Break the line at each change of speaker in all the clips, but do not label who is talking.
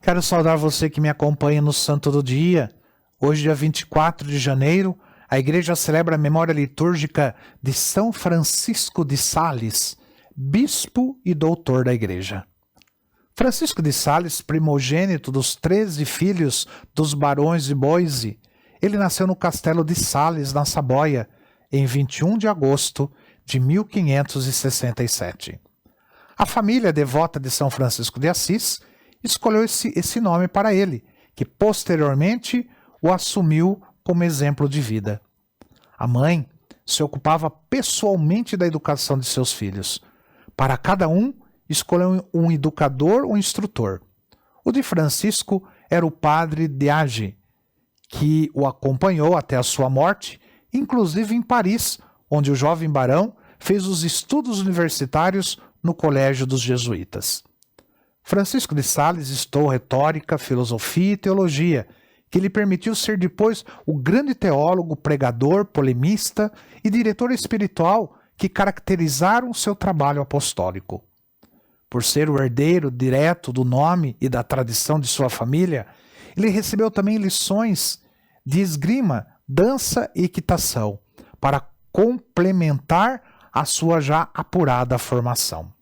Quero saudar você que me acompanha no Santo do Dia. Hoje, dia 24 de janeiro, a Igreja celebra a memória litúrgica de São Francisco de Sales, bispo e doutor da Igreja. Francisco de Sales, primogênito dos 13 filhos dos barões de Boise, ele nasceu no castelo de Sales, na Saboia, em 21 de agosto de 1567. A família devota de São Francisco de Assis escolheu esse nome para ele, que posteriormente o assumiu como exemplo de vida. A mãe se ocupava pessoalmente da educação de seus filhos. Para cada um, escolheu um educador ou instrutor. O de Francisco era o padre Diage, que o acompanhou até a sua morte, inclusive em Paris, onde o jovem barão fez os estudos universitários no Colégio dos Jesuítas. Francisco de Sales estudou retórica, filosofia e teologia, que lhe permitiu ser depois o grande teólogo, pregador, polemista e diretor espiritual que caracterizaram seu trabalho apostólico. Por ser o herdeiro direto do nome e da tradição de sua família, ele recebeu também lições de esgrima, dança e equitação, para complementar a sua já apurada formação.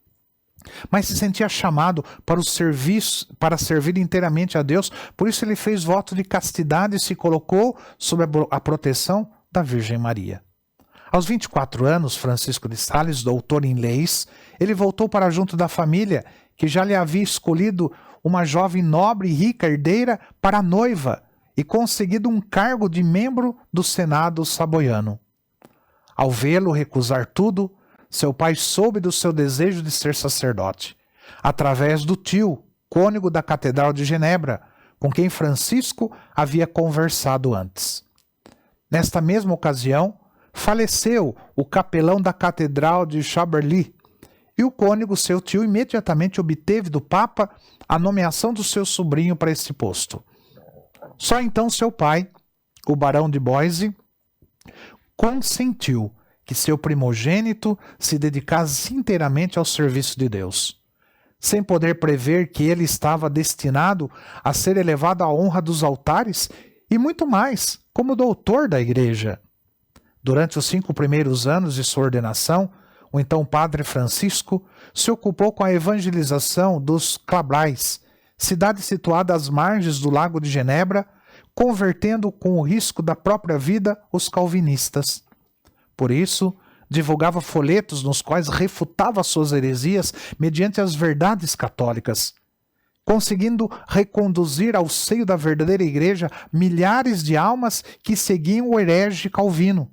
Mas se sentia chamado para o serviço, para servir inteiramente a Deus, por isso ele fez voto de castidade e se colocou sob a proteção da Virgem Maria. Aos 24 anos, Francisco de Sales, doutor em leis, ele voltou para junto da família, que já lhe havia escolhido uma jovem nobre e rica herdeira para noiva e conseguido um cargo de membro do Senado saboiano. Ao vê-lo recusar tudo, seu pai soube do seu desejo de ser sacerdote, através do tio, cônego da Catedral de Genebra, com quem Francisco havia conversado antes. Nesta mesma ocasião, faleceu o capelão da Catedral de Chamberlain, e o cônego, seu tio, imediatamente obteve do Papa a nomeação do seu sobrinho para esse posto. Só então seu pai, o barão de Boise, consentiu que seu primogênito se dedicasse inteiramente ao serviço de Deus, sem poder prever que ele estava destinado a ser elevado à honra dos altares e muito mais, como doutor da Igreja. Durante os 5 primeiros anos de sua ordenação, o então padre Francisco se ocupou com a evangelização dos Clabrais, cidade situada às margens do Lago de Genebra, convertendo com o risco da própria vida os calvinistas. Por isso, divulgava folhetos nos quais refutava suas heresias mediante as verdades católicas, conseguindo reconduzir ao seio da verdadeira igreja milhares de almas que seguiam o herege Calvino.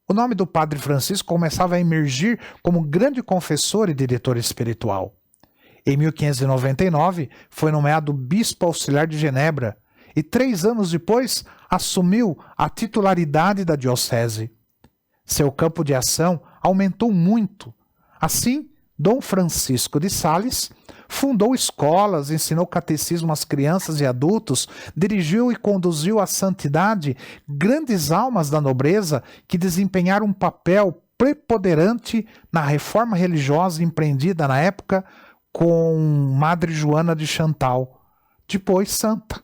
O nome do padre Francisco começava a emergir como grande confessor e diretor espiritual. Em 1599, foi nomeado bispo auxiliar de Genebra e 3 anos depois assumiu a titularidade da diocese. Seu campo de ação aumentou muito. Assim, Dom Francisco de Sales fundou escolas, ensinou catecismo às crianças e adultos, dirigiu e conduziu à santidade grandes almas da nobreza que desempenharam um papel preponderante na reforma religiosa empreendida na época com Madre Joana de Chantal, depois santa,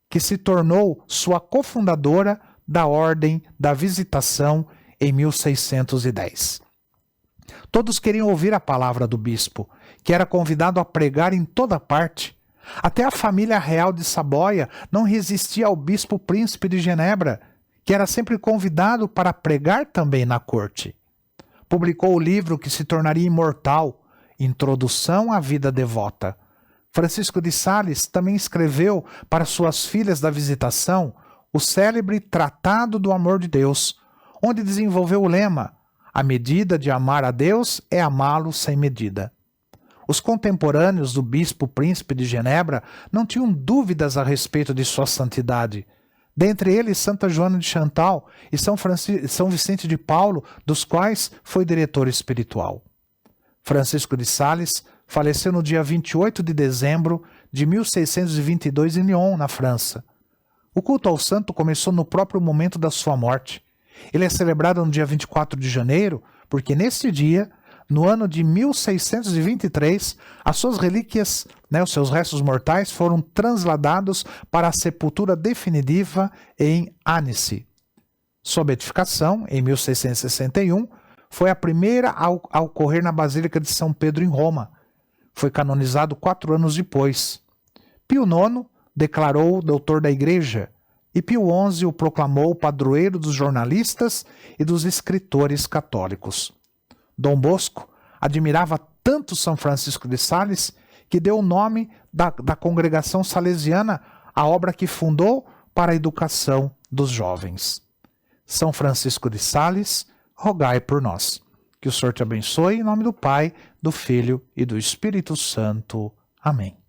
que se tornou sua cofundadora da Ordem da Visitação em 1610. Todos queriam ouvir a palavra do bispo, que era convidado a pregar em toda parte. Até a família real de Saboia não resistia ao bispo príncipe de Genebra, que era sempre convidado para pregar também na corte. Publicou o livro que se tornaria imortal, Introdução à Vida Devota. Francisco de Sales também escreveu para suas filhas da Visitação o célebre Tratado do Amor de Deus, onde desenvolveu o lema: a medida de amar a Deus é amá-lo sem medida. Os contemporâneos do bispo príncipe de Genebra não tinham dúvidas a respeito de sua santidade. Dentre eles, Santa Joana de Chantal e São Vicente de Paulo, dos quais foi diretor espiritual. Francisco de Sales faleceu no dia 28 de dezembro de 1622 em Lyon, na França. O culto ao santo começou no próprio momento da sua morte. Ele é celebrado no dia 24 de janeiro, porque nesse dia, no ano de 1623, as suas relíquias, os seus restos mortais, foram transladados para a sepultura definitiva em Annecy. Sua beatificação, em 1661, foi a primeira a ocorrer na Basílica de São Pedro, em Roma. Foi canonizado 4 anos depois. Pio IX declarou-o doutor da Igreja, e Pio XI o proclamou padroeiro dos jornalistas e dos escritores católicos. Dom Bosco admirava tanto São Francisco de Sales que deu o nome da congregação salesiana à obra que fundou para a educação dos jovens. São Francisco de Sales, rogai por nós. Que o Senhor te abençoe, em nome do Pai, do Filho e do Espírito Santo. Amém.